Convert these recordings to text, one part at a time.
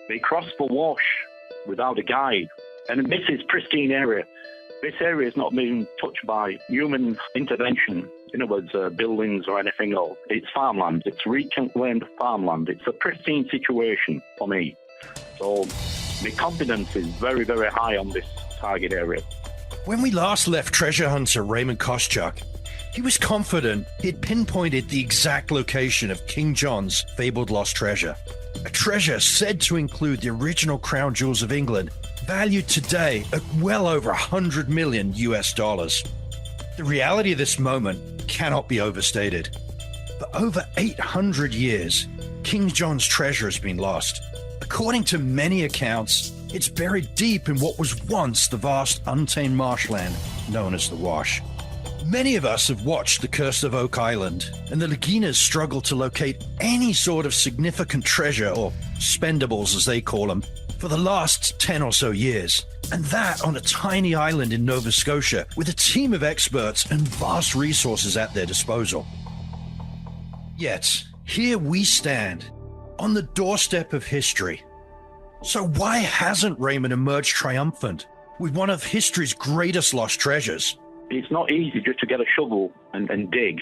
They crossed the wash without a guide. And this is pristine area. This area is not being touched by human intervention. In other words, buildings or anything else. It's farmland. It's reclaimed farmland. It's a pristine situation for me. So my confidence is very, very high on this target area. When we last left treasure hunter Raymond Koschuk, he was confident he'd pinpointed the exact location of King John's fabled lost treasure. A treasure said to include the original crown jewels of England, valued today at well over 100 million US dollars. The reality of this moment cannot be overstated. For over 800 years, King John's treasure has been lost. According to many accounts, it's buried deep in what was once the vast untamed marshland known as the Wash. Many of us have watched The Curse of Oak Island, and the Laginas struggle to locate any sort of significant treasure, or spendables as they call them, for the last 10 or so years. And that on a tiny island in Nova Scotia with a team of experts and vast resources at their disposal. Yet, here we stand, on the doorstep of history. So why hasn't Raymond emerged triumphant with one of history's greatest lost treasures? It's not easy just to get a shovel and dig.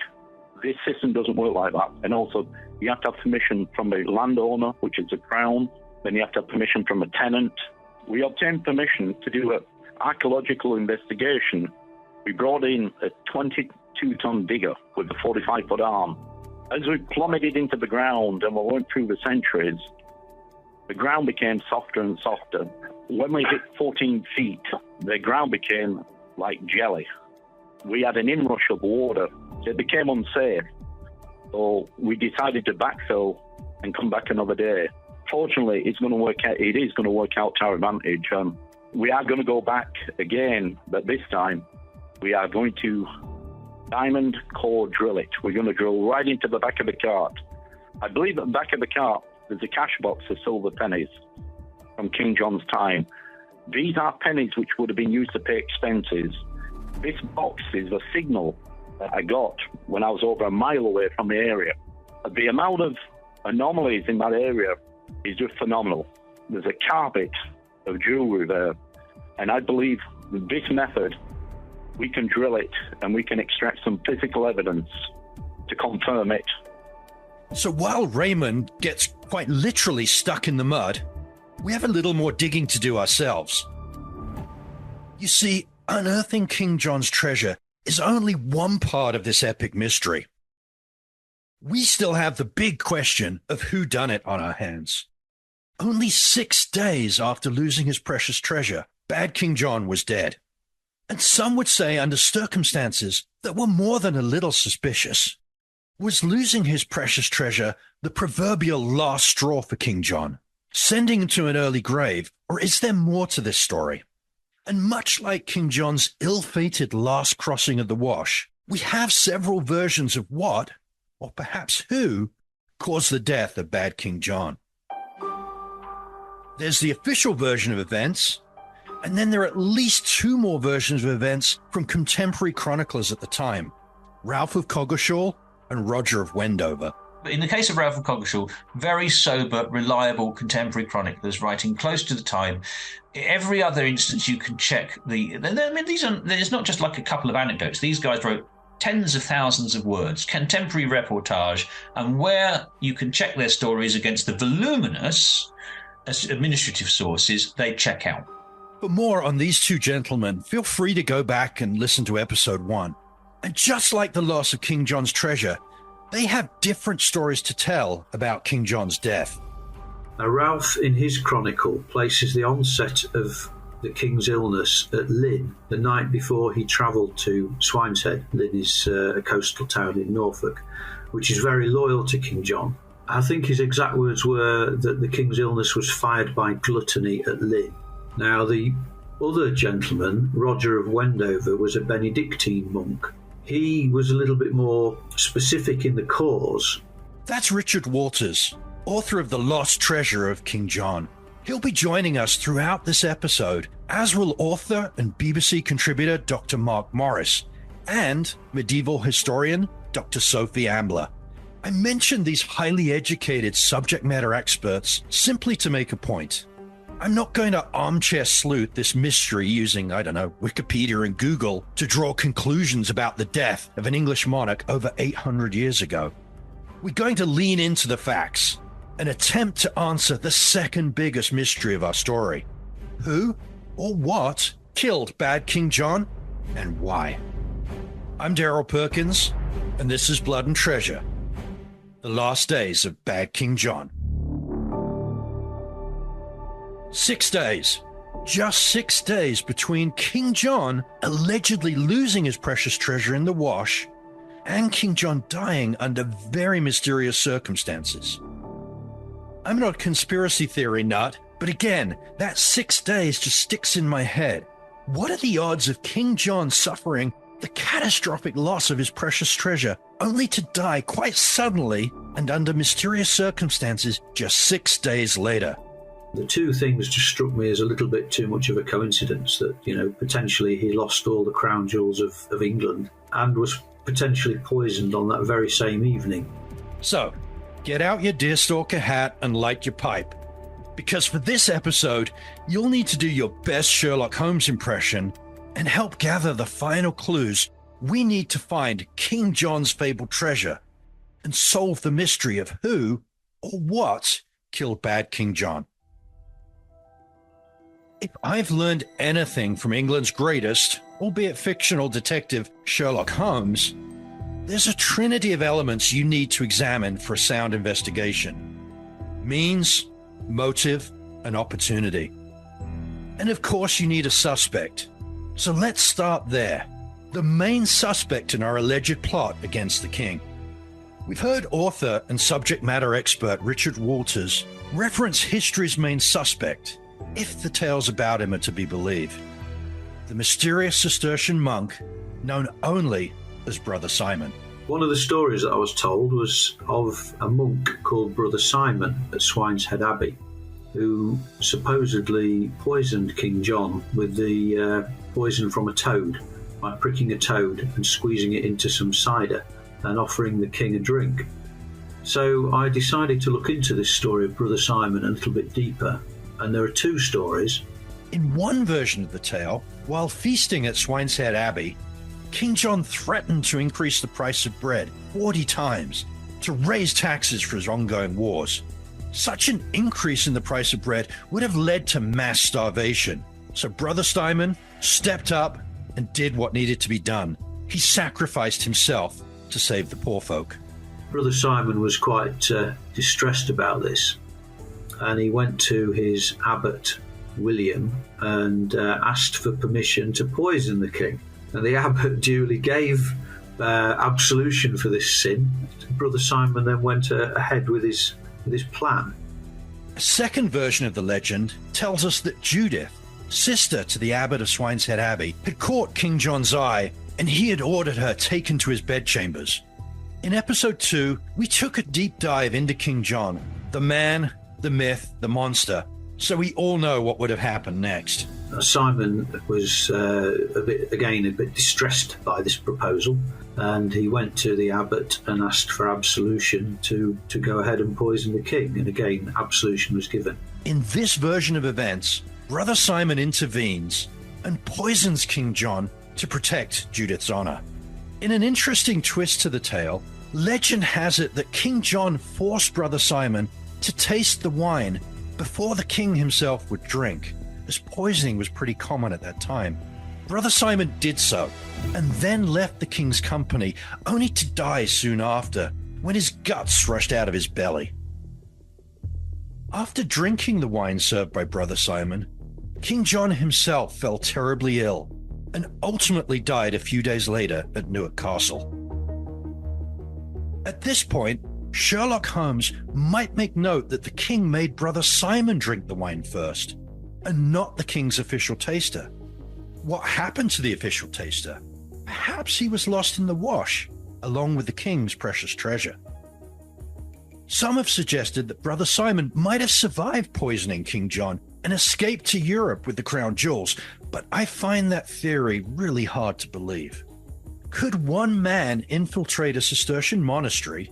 This system doesn't work like that. And also, you have to have permission from the landowner, which is the Crown. Then you have to have permission from a tenant. We obtained permission to do an archaeological investigation. We brought in a 22-ton digger with a 45-foot arm. As we plummeted into the ground and we went through the centuries, the ground became softer and softer. When we hit 14 feet, the ground became like jelly. We had an inrush of water. It became unsafe. So we decided to backfill and come back another day. Fortunately, it is going to work out to our advantage. We are going to go back again, but this time we are going to diamond core drill it. We're going to drill right into the back of the cart. I believe at the back of the cart there's a cash box of silver pennies from King John's time. These are pennies which would have been used to pay expenses. This box is a signal that I got when I was over a mile away from the area. The amount of anomalies in that area is just phenomenal. There's a carpet of jewelry there, and I believe with this method we can drill it and we can extract some physical evidence to confirm it. So while Raymond gets quite literally stuck in the mud, we have a little more digging to do ourselves. You see, unearthing King John's treasure is only one part of this epic mystery. We still have the big question of who done it on our hands. Only 6 days after losing his precious treasure, Bad King John was dead. And some would say under circumstances that were more than a little suspicious. Was losing his precious treasure the proverbial last straw for King John, sending him to an early grave, or is there more to this story? And much like King John's ill-fated last crossing of the Wash, we have several versions of what, or perhaps who, caused the death of Bad King John. There's the official version of events, and then there are at least 2 more versions of events from contemporary chroniclers at the time, Ralph of Coggeshall and Roger of Wendover. In the case of Ralph of Coggeshall, very sober, reliable contemporary chroniclers writing close to the time. Every other instance you can check there's not just like a couple of anecdotes. These guys wrote tens of thousands of words, contemporary reportage, and where you can check their stories against the voluminous administrative sources, they check out. For more on these 2 gentlemen, feel free to go back and listen to episode 1. And just like the loss of King John's treasure, they have different stories to tell about King John's death. Now, Ralph, in his chronicle, places the onset of the king's illness at Lynn, the night before he travelled to Swineshead. Lynn is a coastal town in Norfolk, which is very loyal to King John. I think his exact words were that the king's illness was fired by gluttony at Lynn. Now, the other gentleman, Roger of Wendover, was a Benedictine monk. He was a little bit more specific in the cause. That's Richard Walters, author of The Lost Treasure of King John. He'll be joining us throughout this episode, as will author and BBC contributor Dr. Mark Morris and medieval historian Dr. Sophie Ambler. I mentioned these highly educated subject matter experts simply to make a point. I'm not going to armchair sleuth this mystery using, I don't know, Wikipedia and Google to draw conclusions about the death of an English monarch over 800 years ago. We're going to lean into the facts and attempt to answer the second biggest mystery of our story. Who or what killed Bad King John and why? I'm Daryl Perkins, and this is Blood and Treasure, the last days of Bad King John. 6 days. Just 6 days between King John allegedly losing his precious treasure in the wash and King John dying under very mysterious circumstances. I'm not a conspiracy theory nut, but again, that 6 days just sticks in my head. What are the odds of King John suffering the catastrophic loss of his precious treasure, only to die quite suddenly and under mysterious circumstances just 6 days later? The two things just struck me as a little bit too much of a coincidence that, potentially he lost all the crown jewels of England and was potentially poisoned on that very same evening. So, get out your deerstalker hat and light your pipe. Because for this episode, you'll need to do your best Sherlock Holmes impression and help gather the final clues we need to find King John's fabled treasure and solve the mystery of who or what killed Bad King John. If I've learned anything from England's greatest, albeit fictional detective Sherlock Holmes, there's a trinity of elements you need to examine for a sound investigation: means, motive, and opportunity. And of course, you need a suspect. So let's start there. The main suspect in our alleged plot against the king. We've heard author and subject matter expert Richard Walters reference history's main suspect, if the tales about him are to be believed: the mysterious Cistercian monk known only as Brother Simon. One of the stories that I was told was of a monk called Brother Simon at Swineshead Abbey, who supposedly poisoned King John with the poison from a toad by pricking a toad and squeezing it into some cider and offering the king a drink. So I decided to look into this story of Brother Simon a little bit deeper, and there are two stories. In one version of the tale, while feasting at Swineshead Abbey, King John threatened to increase the price of bread 40 times to raise taxes for his ongoing wars. Such an increase in the price of bread would have led to mass starvation. So Brother Simon stepped up and did what needed to be done. He sacrificed himself to save the poor folk. Brother Simon was quite distressed about this, and he went to his abbot, William, and asked for permission to poison the king. And the abbot duly gave absolution for this sin. Brother Simon then went ahead with his plan. A second version of the legend tells us that Judith, sister to the abbot of Swineshead Abbey, had caught King John's eye, and he had ordered her taken to his bedchambers. In episode 2, we took a deep dive into King John, the man, the myth, the monster, so we all know what would have happened next. Simon was a bit distressed by this proposal, and he went to the abbot and asked for absolution to go ahead and poison the king, and again absolution was given. In this version of events, Brother Simon intervenes and poisons King John to protect Judith's honor. In an interesting twist to the tale, legend has it that King John forced Brother Simon to taste the wine before the king himself would drink, as poisoning was pretty common at that time. Brother Simon did so, and then left the king's company, only to die soon after, when his guts rushed out of his belly. After drinking the wine served by Brother Simon, King John himself fell terribly ill, and ultimately died a few days later at Newark Castle. At this point, Sherlock Holmes might make note that the king made Brother Simon drink the wine first, and not the king's official taster. What happened to the official taster? Perhaps he was lost in the wash, along with the king's precious treasure. Some have suggested that Brother Simon might have survived poisoning King John and escaped to Europe with the crown jewels, but I find that theory really hard to believe. Could one man infiltrate a Cistercian monastery,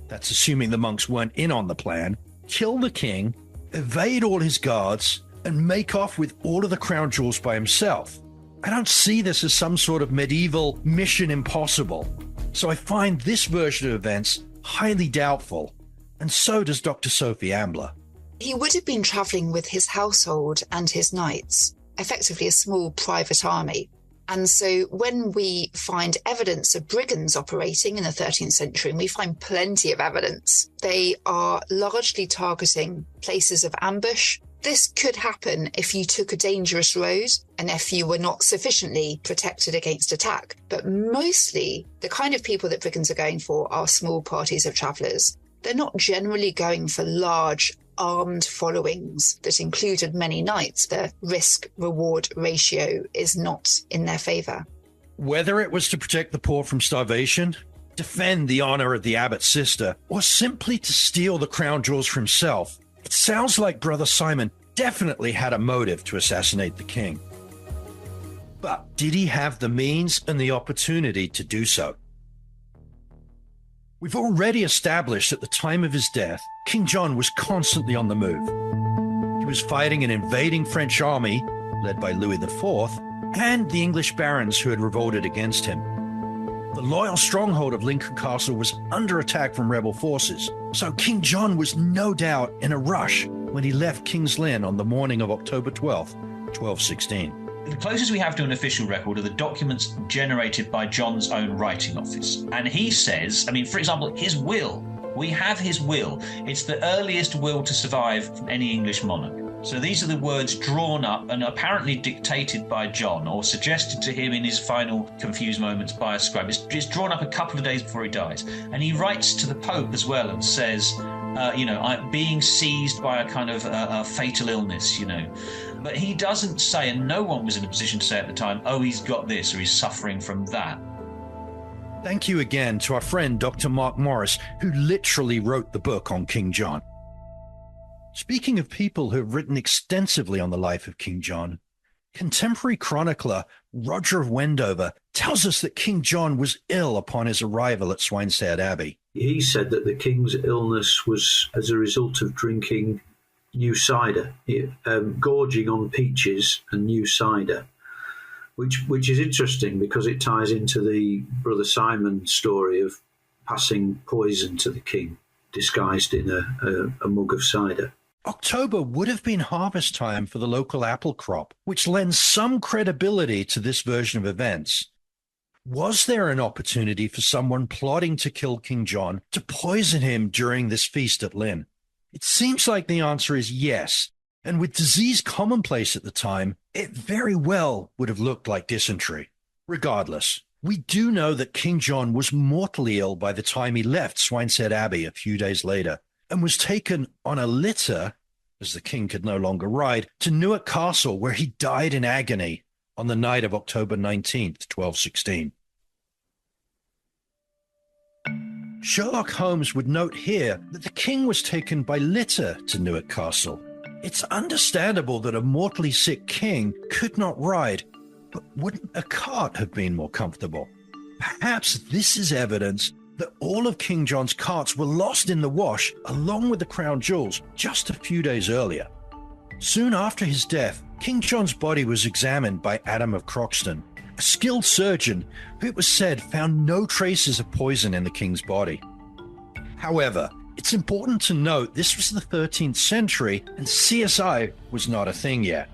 that's assuming the monks weren't in on the plan, kill the king, evade all his guards, and make off with all of the crown jewels by himself. I don't see this as some sort of medieval Mission Impossible, so I find this version of events highly doubtful, and so does Dr. Sophie Ambler. He would have been travelling with his household and his knights, effectively a small private army. And so when we find evidence of brigands operating in the 13th century, and we find plenty of evidence, they are largely targeting places of ambush. This could happen if you took a dangerous road and if you were not sufficiently protected against attack. But mostly the kind of people that brigands are going for are small parties of travellers. They're not generally going for large armed followings that included many knights. The risk-reward ratio is not in their favour. Whether it was to protect the poor from starvation, defend the honour of the abbot's sister, or simply to steal the crown jewels for himself, it sounds like Brother Simon definitely had a motive to assassinate the king. But did he have the means and the opportunity to do so? We've already established at the time of his death, King John was constantly on the move. He was fighting an invading French army, led by Louis IV, and the English barons who had revolted against him. The loyal stronghold of Lincoln Castle was under attack from rebel forces, so King John was no doubt in a rush when he left King's Lynn on the morning of October 12th, 1216. The closest we have to an official record are the documents generated by John's own writing office. And he says, for example, his will. We have his will. It's the earliest will to survive from any English monarch. So these are the words drawn up and apparently dictated by John, or suggested to him in his final confused moments by a scribe. It's drawn up a couple of days before he dies. And he writes to the Pope as well and says, I'm being seized by a kind of a fatal illness, But he doesn't say, and no one was in a position to say at the time, oh, he's got this or he's suffering from that. Thank you again to our friend Dr. Mark Morris, who literally wrote the book on King John. Speaking of people who have written extensively on the life of King John, contemporary chronicler Roger of Wendover tells us that King John was ill upon his arrival at Swineshead Abbey. He said that the king's illness was as a result of drinking new cider, gorging on peaches and new cider, which is interesting because it ties into the Brother Simon story of passing poison to the king, disguised in a mug of cider. October would have been harvest time for the local apple crop, which lends some credibility to this version of events. Was there an opportunity for someone plotting to kill King John to poison him during this feast at Lynn? It seems like the answer is yes, and with disease commonplace at the time, it very well would have looked like dysentery. Regardless, we do know that King John was mortally ill by the time he left Swineshead Abbey a few days later, and was taken on a litter, as the king could no longer ride, to Newark Castle, where he died in agony on the night of October 19th, 1216. Sherlock Holmes would note here that the king was taken by litter to Newark Castle. It's understandable that a mortally sick king could not ride, but wouldn't a cart have been more comfortable? Perhaps this is evidence that all of King John's carts were lost in the wash along with the crown jewels just a few days earlier. Soon after his death, King John's body was examined by Adam of Croxton, a skilled surgeon who, it was said, found no traces of poison in the king's body. However, it's important to note this was the 13th century and CSI was not a thing yet.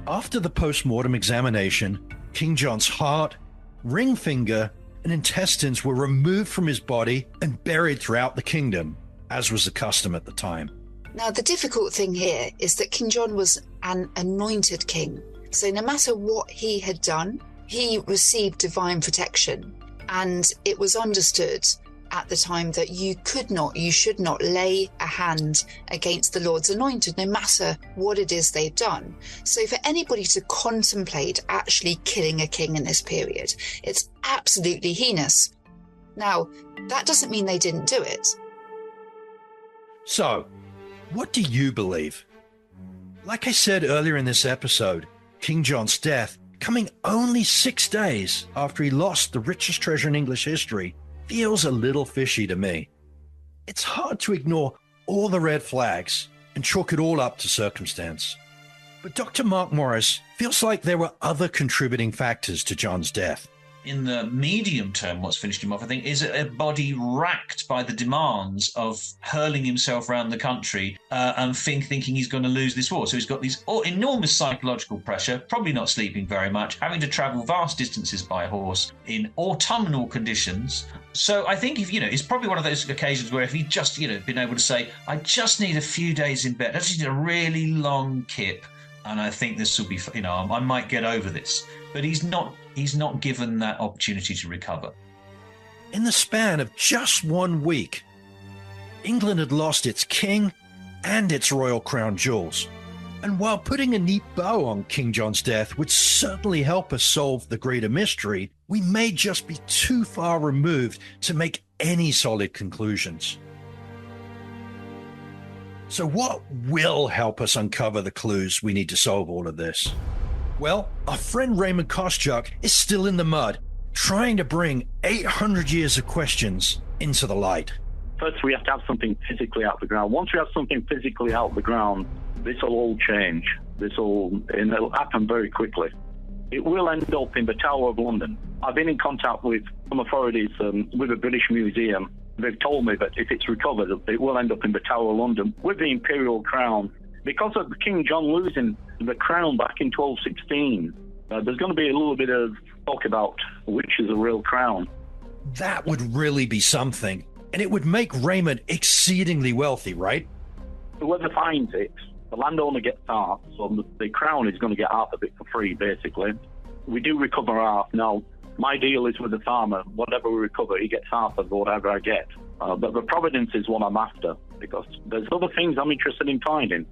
After the post-mortem examination, King John's heart, ring finger, and intestines were removed from his body and buried throughout the kingdom, as was the custom at the time. Now, the difficult thing here is that King John was an anointed king. So no matter what he had done, he received divine protection. And it was understood at the time that you should not lay a hand against the Lord's anointed, no matter what it is they've done. So for anybody to contemplate actually killing a king in this period, it's absolutely heinous. Now, that doesn't mean they didn't do it. So, what do you believe? Like I said earlier in this episode, King John's death, coming only 6 days after he lost the richest treasure in English history, feels a little fishy to me. It's hard to ignore all the red flags and chalk it all up to circumstance. But Dr. Mark Morris feels like there were other contributing factors to John's death. In the medium term, what's finished him off, I think, is a body racked by the demands of hurling himself around the country and thinking he's going to lose this war. So he's got these enormous psychological pressure, probably not sleeping very much, having to travel vast distances by horse in autumnal conditions. So I think it's probably one of those occasions where if he just, been able to say, I just need a few days in bed, I just need a really long kip, and I think this will be, I might get over this. But he's not given that opportunity to recover. In the span of just 1 week, England had lost its king and its royal crown jewels. And while putting a neat bow on King John's death would certainly help us solve the greater mystery, we may just be too far removed to make any solid conclusions. So what will help us uncover the clues we need to solve all of this? Well, our friend Raymond Koschuk is still in the mud, trying to bring 800 years of questions into the light. First, we have to have something physically out of the ground. Once we have something physically out of the ground, this will all change. And it'll happen very quickly. It will end up in the Tower of London. I've been in contact with some authorities with the British Museum. They've told me that if it's recovered, it will end up in the Tower of London with the imperial crown. Because of King John losing the crown back in 1216, there's going to be a little bit of talk about which is a real crown. That would really be something, and it would make Raymond exceedingly wealthy, right? Whoever finds it, the landowner gets half, so the crown is going to get half of it for free, basically. We do recover half. Now, my deal is with the farmer. Whatever we recover, he gets half of whatever I get. But the providence is what I'm after, because there's other things I'm interested in finding.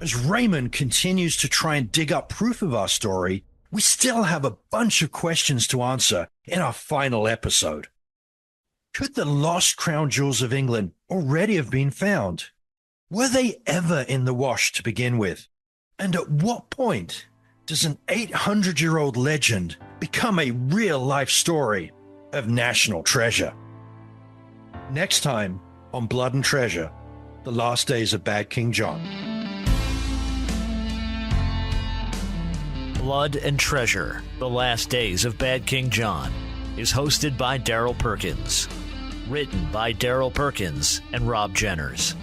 As Raymond continues to try and dig up proof of our story, we still have a bunch of questions to answer in our final episode. Could the lost crown jewels of England already have been found? Were they ever in the wash to begin with? And at what point does an 800-year-old legend become a real-life story of national treasure? Next time on Blood and Treasure, the last days of Bad King John. Blood and Treasure, The Last Days of Bad King John, is hosted by Daryl Perkins. Written by Daryl Perkins and Rob Jenners.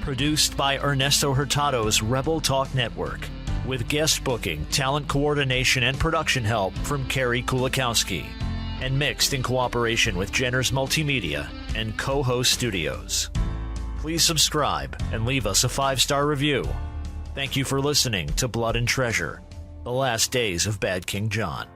Produced by Ernesto Hurtado's Rebel Talk Network. With guest booking, talent coordination, and production help from Carrie Kulikowski. And mixed in cooperation with Jenners Multimedia and Co-Host Studios. Please subscribe and leave us a 5-star review. Thank you for listening to Blood and Treasure, The Last Days of Bad King John.